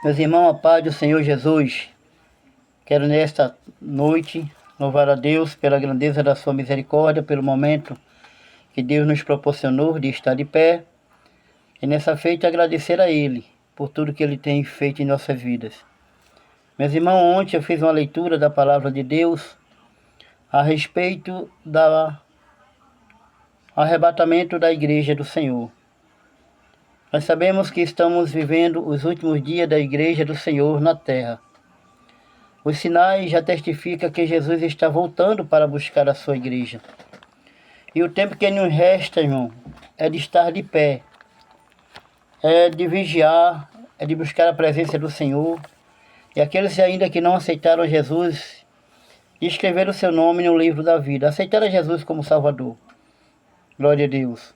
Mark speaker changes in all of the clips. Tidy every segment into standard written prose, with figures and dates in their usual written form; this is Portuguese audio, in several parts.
Speaker 1: Meus irmãos, a paz do Senhor Jesus, quero nesta noite louvar a Deus pela grandeza da sua misericórdia, pelo momento que Deus nos proporcionou de estar de pé, e nessa feita agradecer a Ele por tudo que Ele tem feito em nossas vidas. Meus irmãos, ontem eu fiz uma leitura da palavra de Deus a respeito do arrebatamento da igreja do Senhor. Nós sabemos que estamos vivendo os últimos dias da igreja do Senhor na terra. Os sinais já testificam que Jesus está voltando para buscar a sua igreja. E o tempo que nos resta, irmão, é de estar de pé, é de vigiar, é de buscar a presença do Senhor. E aqueles ainda que não aceitaram Jesus, escreveram o seu nome no livro da vida, aceitaram Jesus como Salvador. Glória a Deus.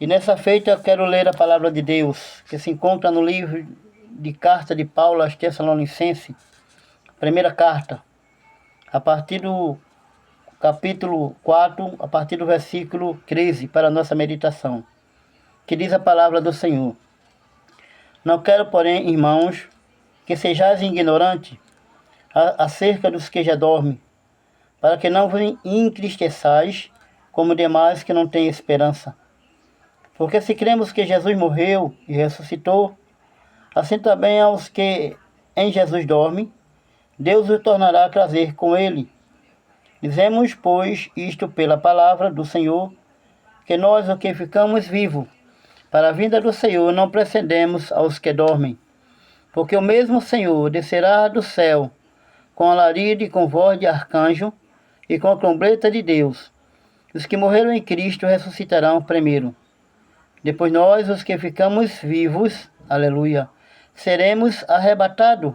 Speaker 1: E nessa feita eu quero ler a palavra de Deus, que se encontra no livro de carta de Paulo aos Tessalonicenses, primeira carta, a partir do capítulo 4, a partir do versículo 13, para a nossa meditação, que diz a palavra do Senhor. Não quero, porém, irmãos, que sejais ignorantes acerca dos que já dormem, para que não vos entristeçais como demais que não têm esperança. Porque se cremos que Jesus morreu e ressuscitou, assim também aos que em Jesus dormem, Deus o tornará a trazer com ele. Dizemos, pois, isto pela palavra do Senhor, que nós, os que ficamos vivos, para a vinda do Senhor, não precedemos aos que dormem. Porque o mesmo Senhor descerá do céu, com alarido e com voz de arcanjo, e com a trombeta de Deus. Os que morreram em Cristo ressuscitarão primeiro. Depois nós, os que ficamos vivos, aleluia, seremos arrebatados,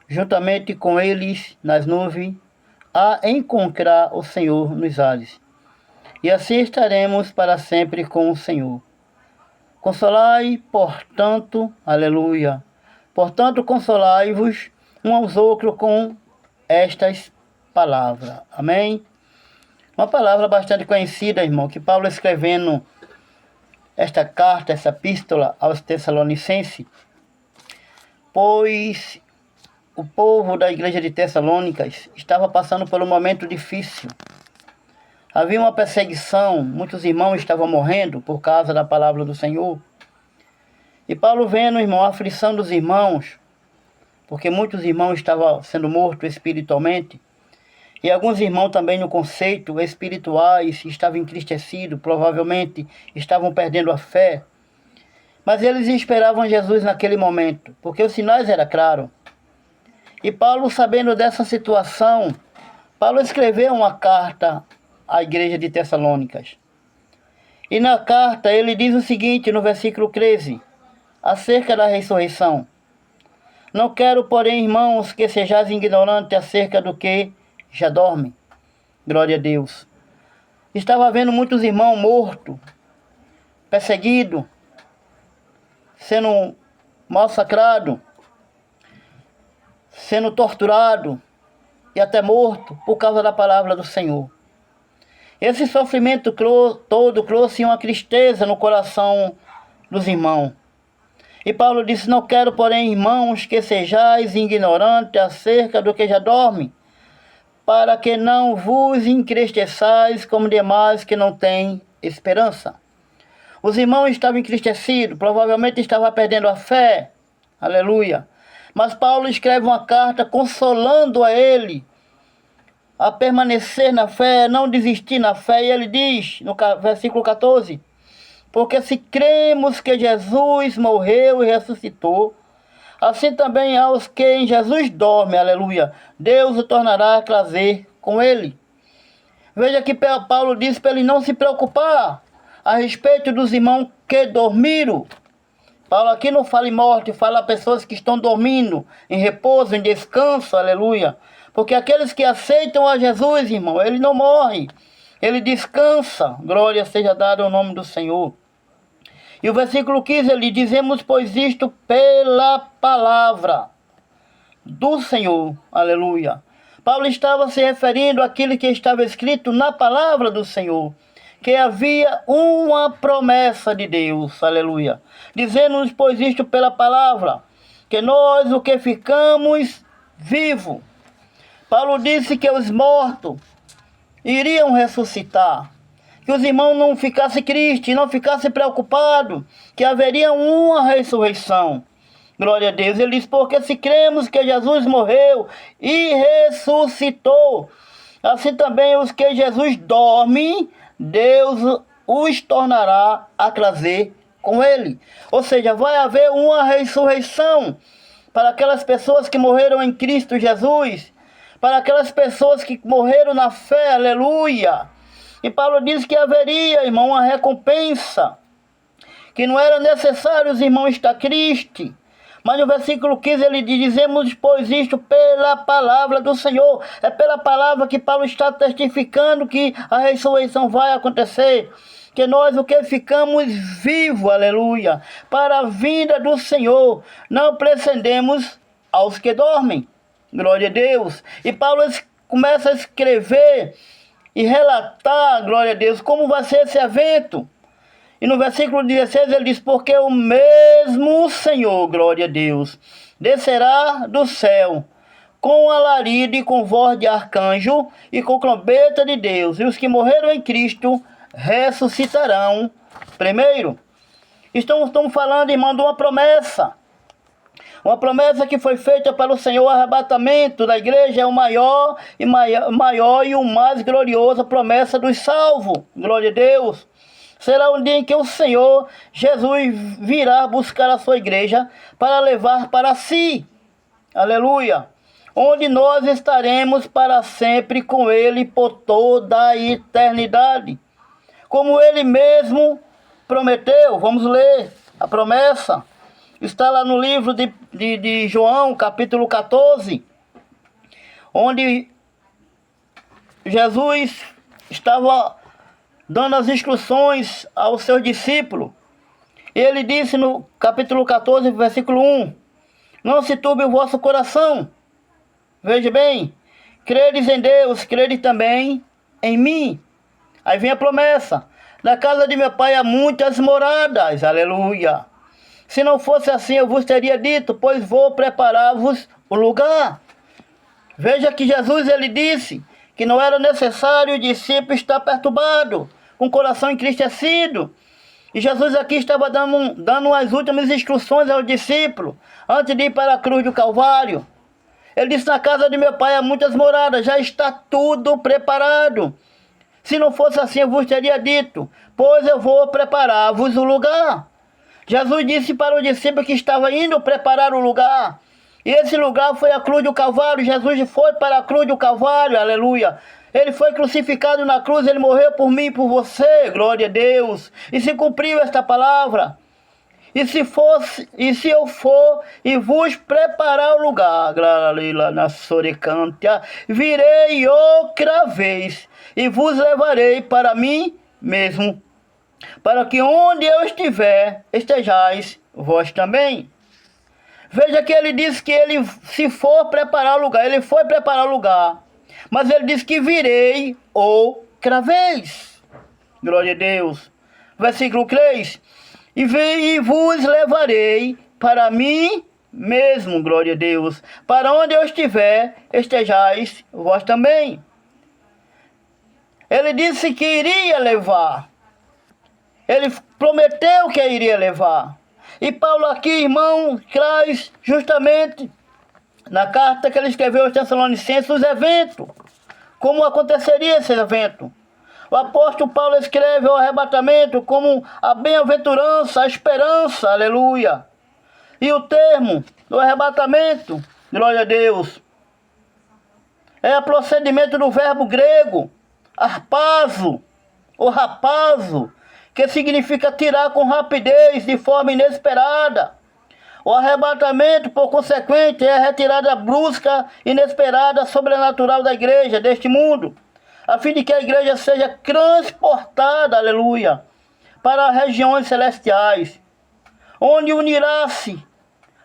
Speaker 1: juntamente com eles nas nuvens, a encontrar o Senhor nos ares. E assim estaremos para sempre com o Senhor. Consolai, portanto, aleluia, portanto consolai-vos uns aos outros com estas palavras. Amém? Uma palavra bastante conhecida, irmão, que Paulo escrevendo esta carta, essa epístola aos Tessalonicenses, pois o povo da igreja de Tessalônicas estava passando por um momento difícil. Havia uma perseguição, muitos irmãos estavam morrendo por causa da palavra do Senhor. E Paulo vendo, irmão, a aflição dos irmãos, porque muitos irmãos estavam sendo mortos espiritualmente, e alguns irmãos também no conceito espirituais estavam entristecidos, provavelmente estavam perdendo a fé. Mas eles esperavam Jesus naquele momento, porque os sinais eram claros. E Paulo, sabendo dessa situação, Paulo escreveu uma carta à igreja de Tessalônicas. E na carta ele diz o seguinte, no versículo 13, acerca da ressurreição. Não quero, porém, irmãos, que sejais ignorantes acerca do que já dorme. Glória a Deus. Estava havendo muitos irmãos mortos, perseguidos, sendo massacrados, sendo torturados e até mortos por causa da palavra do Senhor. Esse sofrimento todo trouxe uma tristeza no coração dos irmãos. E Paulo disse, não quero, porém, irmãos, que sejais ignorantes acerca do que já dorme, para que não vos entristeçais como demais que não têm esperança. Os irmãos estavam entristecidos, provavelmente estavam perdendo a fé, aleluia. Mas Paulo escreve uma carta consolando a ele a permanecer na fé, não desistir na fé, e ele diz, no versículo 14, porque se cremos que Jesus morreu e ressuscitou, assim também aos que em Jesus dormem, aleluia, Deus o tornará a trazer com ele. Veja que Paulo diz para ele não se preocupar a respeito dos irmãos que dormiram. Paulo aqui não fala em morte, fala a pessoas que estão dormindo, em repouso, em descanso, aleluia. Porque aqueles que aceitam a Jesus, irmão, ele não morre, ele descansa, glória seja dada ao nome do Senhor. E o versículo 15, ele dizemos, pois isto pela palavra do Senhor, aleluia. Paulo estava se referindo àquilo que estava escrito na palavra do Senhor, que havia uma promessa de Deus, aleluia. Dizendo-nos, pois isto pela palavra, que nós o que ficamos vivos. Paulo disse que os mortos iriam ressuscitar, que os irmãos não ficassem tristes, não ficassem preocupados, que haveria uma ressurreição. Glória a Deus. Ele diz, porque se cremos que Jesus morreu e ressuscitou, assim também os que Jesus dorme, Deus os tornará a trazer com ele. Ou seja, vai haver uma ressurreição para aquelas pessoas que morreram em Cristo Jesus, para aquelas pessoas que morreram na fé, aleluia. E Paulo diz que haveria, irmão, uma recompensa, que não era necessário os irmãos estar tristes. Mas no versículo 15 ele diz, dizemos, pois isto pela palavra do Senhor. É pela palavra que Paulo está testificando que a ressurreição vai acontecer. Que nós o que ficamos vivos, aleluia, para a vinda do Senhor, não precedemos aos que dormem. Glória a Deus. E Paulo começa a escrever e relatar, glória a Deus, como vai ser esse evento. E no versículo 16 ele diz, porque o mesmo Senhor, glória a Deus, descerá do céu com alarido e com voz de arcanjo e com trombeta de Deus, e os que morreram em Cristo ressuscitarão primeiro. Estamos falando, irmão, de uma promessa que foi feita para o Senhor. O arrebatamento da igreja é o maior e o mais glorioso promessa dos salvos, glória a Deus. Será um dia em que o Senhor Jesus virá buscar a sua igreja para levar para si. Aleluia. Onde nós estaremos para sempre com Ele por toda a eternidade. Como Ele mesmo prometeu. Vamos ler a promessa. Está lá no livro de João, capítulo 14. Onde Jesus estava dando as instruções aos seus discípulos. Ele disse no capítulo 14, versículo 1, não se turbe o vosso coração. Veja bem, credes em Deus, credes também em mim. Aí vem a promessa, na casa de meu pai há muitas moradas, aleluia. Se não fosse assim eu vos teria dito, pois vou preparar-vos o lugar. Veja que Jesus ele disse que não era necessário o discípulo estar perturbado, com o coração entristecido. E Jesus aqui estava dando as últimas instruções ao discípulo, antes de ir para a cruz do Calvário. Ele disse, na casa de meu pai há muitas moradas, já está tudo preparado. Se não fosse assim, eu vos teria dito, pois eu vou preparar-vos o lugar. Jesus disse para o discípulo que estava indo preparar o lugar. E esse lugar foi a cruz do Calvário. Jesus foi para a cruz do Calvário, aleluia. Ele foi crucificado na cruz, ele morreu por mim e por você, glória a Deus. E se cumpriu esta palavra. E se eu for e vos preparar o lugar, na Soricântia, virei outra vez e vos levarei para mim mesmo, para que onde eu estiver, estejais vós também. Veja que ele disse que ele, se for preparar o lugar, ele foi preparar o lugar. Mas ele disse que virei outra vez. Glória a Deus. Versículo 3. E vos levarei para mim mesmo, glória a Deus. Para onde eu estiver, estejais vós também. Ele disse que iria levar. Ele prometeu que iria levar. E Paulo aqui, irmão, traz justamente na carta que ele escreveu aos Tessalonicenses os eventos. Como aconteceria esse evento? O apóstolo Paulo escreve o arrebatamento como a bem-aventurança, a esperança, aleluia. E o termo do arrebatamento, glória a Deus, é o procedimento do verbo grego, harpazo, ou rapazo, que significa tirar com rapidez, de forma inesperada. O arrebatamento, por consequente, é a retirada brusca, inesperada, sobrenatural da igreja, deste mundo, a fim de que a igreja seja transportada, aleluia, para regiões celestiais, onde unirá-se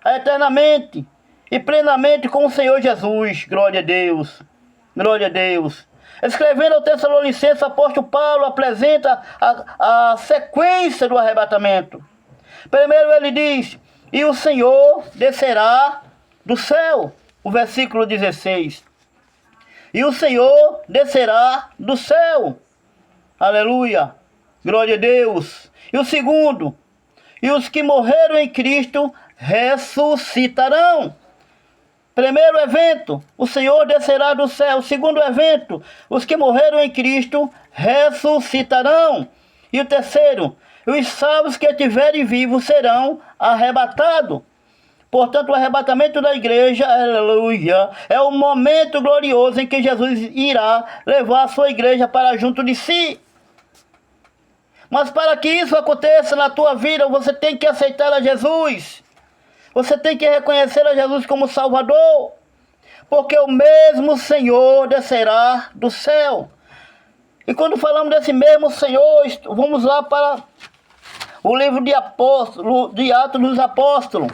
Speaker 1: eternamente e plenamente com o Senhor Jesus. Glória a Deus, glória a Deus. Escrevendo ao Tessalonicenses, o apóstolo Paulo apresenta a sequência do arrebatamento. Primeiro ele diz, e o Senhor descerá do céu. O versículo 16. E o Senhor descerá do céu. Aleluia. Glória a Deus. E o segundo, e os que morreram em Cristo ressuscitarão. Primeiro evento, o Senhor descerá do céu. Segundo evento, os que morreram em Cristo ressuscitarão. E o terceiro, os salvos que estiverem vivos serão arrebatados. Portanto, o arrebatamento da igreja, aleluia, é o momento glorioso em que Jesus irá levar a sua igreja para junto de si. Mas para que isso aconteça na tua vida, você tem que aceitar a Jesus. Você tem que reconhecer a Jesus como Salvador. Porque o mesmo Senhor descerá do céu. E quando falamos desse mesmo Senhor, vamos lá para o livro de Atos dos Apóstolos.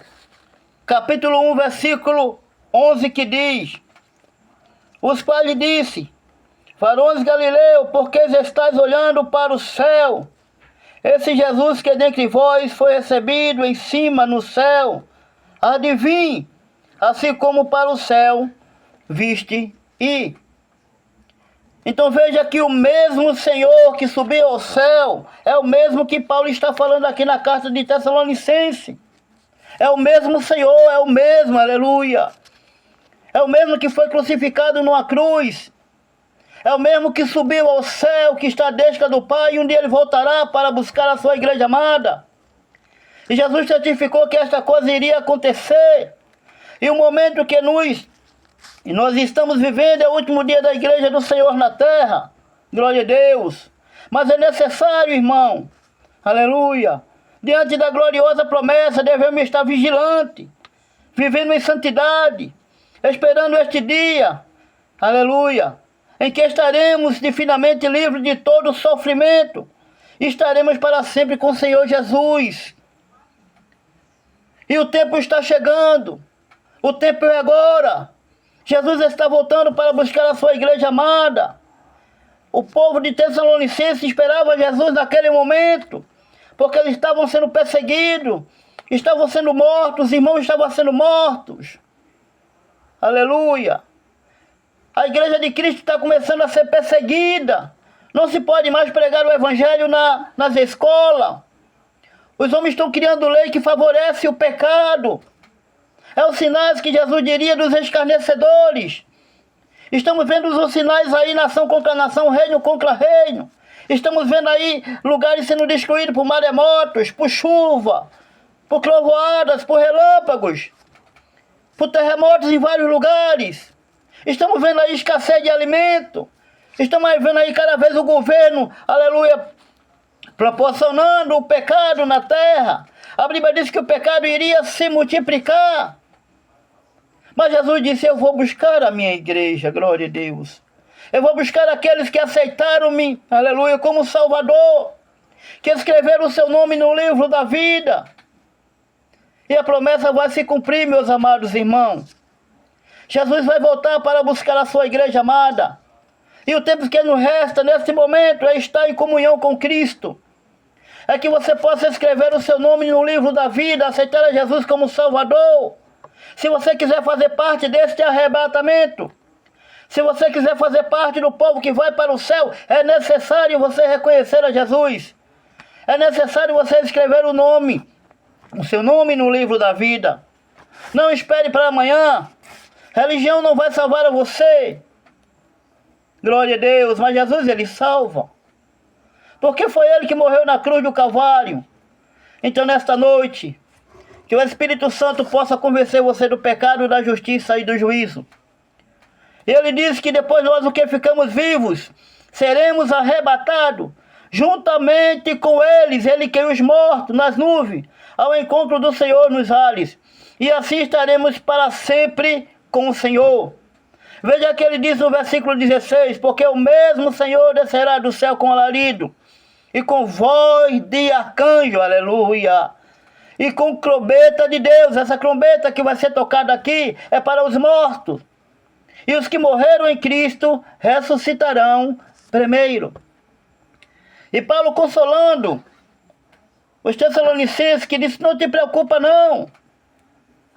Speaker 1: Capítulo 1, versículo 11, que diz: os quais lhe disse: varões Galileu, por que estáis olhando para o céu? Esse Jesus que dentre vós foi recebido em cima no céu, adivinhe, assim como para o céu viste ir. Então veja que o mesmo Senhor que subiu ao céu é o mesmo que Paulo está falando aqui na carta de Tessalonicenses. É o mesmo Senhor, é o mesmo, aleluia. É o mesmo que foi crucificado numa cruz. É o mesmo que subiu ao céu, que está à destra do Pai, e um dia ele voltará para buscar a sua igreja amada. E Jesus certificou que esta coisa iria acontecer. E o momento que nós estamos vivendo é o último dia da igreja do Senhor na terra. Glória a Deus. Mas é necessário, irmão, aleluia, diante da gloriosa promessa, devemos estar vigilantes, vivendo em santidade, esperando este dia, aleluia, em que estaremos divinamente livres de todo sofrimento, estaremos para sempre com o Senhor Jesus. E o tempo está chegando, o tempo é agora. Jesus está voltando para buscar a sua igreja amada. O povo de Tessalonicenses esperava Jesus naquele momento, porque eles estavam sendo perseguidos, estavam sendo mortos, os irmãos estavam sendo mortos. Aleluia. A igreja de Cristo está começando a ser perseguida. Não se pode mais pregar o evangelho nas escolas. Os homens estão criando lei que favorece o pecado. É os sinais que Jesus diria dos escarnecedores. Estamos vendo os sinais aí, nação contra nação, reino contra reino. Estamos vendo aí lugares sendo destruídos por maremotos, por chuva, por trovoadas, por relâmpagos, por terremotos em vários lugares. Estamos vendo aí escassez de alimento. Estamos vendo aí cada vez o governo, aleluia, proporcionando o pecado na terra. A Bíblia diz que o pecado iria se multiplicar. Mas Jesus disse: eu vou buscar a minha igreja, glória a Deus. Eu vou buscar aqueles que aceitaram-me, aleluia, como Salvador, que escreveram o seu nome no livro da vida. E a promessa vai se cumprir, meus amados irmãos. Jesus vai voltar para buscar a sua igreja amada. E o tempo que nos resta nesse momento é estar em comunhão com Cristo. É que você possa escrever o seu nome no livro da vida, aceitar a Jesus como Salvador. Se você quiser fazer parte deste arrebatamento, se você quiser fazer parte do povo que vai para o céu, é necessário você reconhecer a Jesus. É necessário você escrever o seu nome no livro da vida. Não espere para amanhã. Religião não vai salvar a você. Glória a Deus, mas Jesus, ele salva. Porque foi ele que morreu na cruz do Calvário. Então, nesta noite, que o Espírito Santo possa convencer você do pecado, da justiça e do juízo. Ele diz que depois nós, o que ficamos vivos, seremos arrebatados, juntamente com eles, ele que os mortos, nas nuvens, ao encontro do Senhor nos ares. E assim estaremos para sempre com o Senhor. Veja que ele diz no versículo 16, porque o mesmo Senhor descerá do céu com alarido, e com voz de arcanjo, aleluia, e com trombeta de Deus. Essa trombeta que vai ser tocada aqui é para os mortos. E os que morreram em Cristo ressuscitarão primeiro. E Paulo consolando os Tessalonicenses, que disse: não te preocupa não,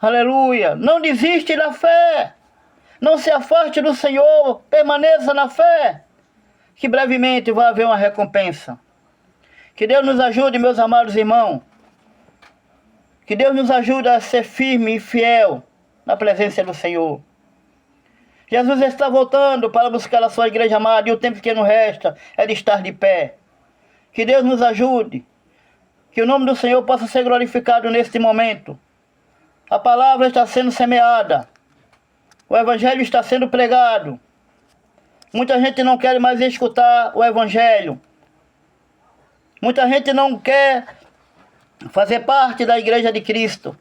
Speaker 1: Aleluia. Não desiste da fé. Não se afaste do Senhor. Permaneça na fé, que brevemente vai haver uma recompensa. Que Deus nos ajude, meus amados irmãos. Que Deus nos ajude a ser firme e fiel na presença do Senhor. Jesus está voltando para buscar a sua igreja amada, e o tempo que nos resta é de estar de pé. Que Deus nos ajude. Que o nome do Senhor possa ser glorificado neste momento. A palavra está sendo semeada. O evangelho está sendo pregado. Muita gente não quer mais escutar o evangelho. Muita gente não quer fazer parte da igreja de Cristo.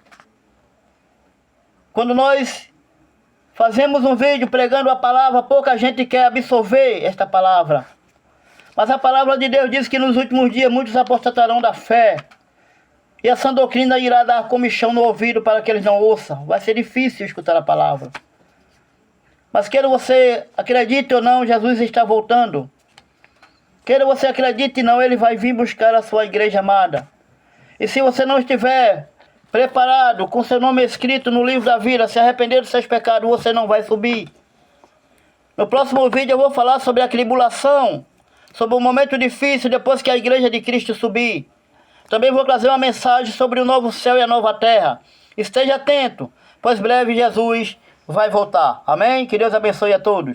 Speaker 1: Quando nós fazemos um vídeo pregando a palavra, pouca gente quer absorver esta palavra. Mas a palavra de Deus diz que nos últimos dias muitos apostatarão da fé. E essa doutrina irá dar comichão no ouvido para que eles não ouçam. Vai ser difícil escutar a palavra. Mas queira você acredite ou não, Jesus está voltando. Queira você acredite ou não, Ele vai vir buscar a sua igreja amada. E se você não estiver preparado, com seu nome escrito no livro da vida, se arrepender dos seus pecados, você não vai subir. No próximo vídeo eu vou falar sobre a tribulação, sobre um momento difícil depois que a igreja de Cristo subir. Também vou trazer uma mensagem sobre o novo céu e a nova terra. Esteja atento, pois breve Jesus vai voltar. Amém? Que Deus abençoe a todos.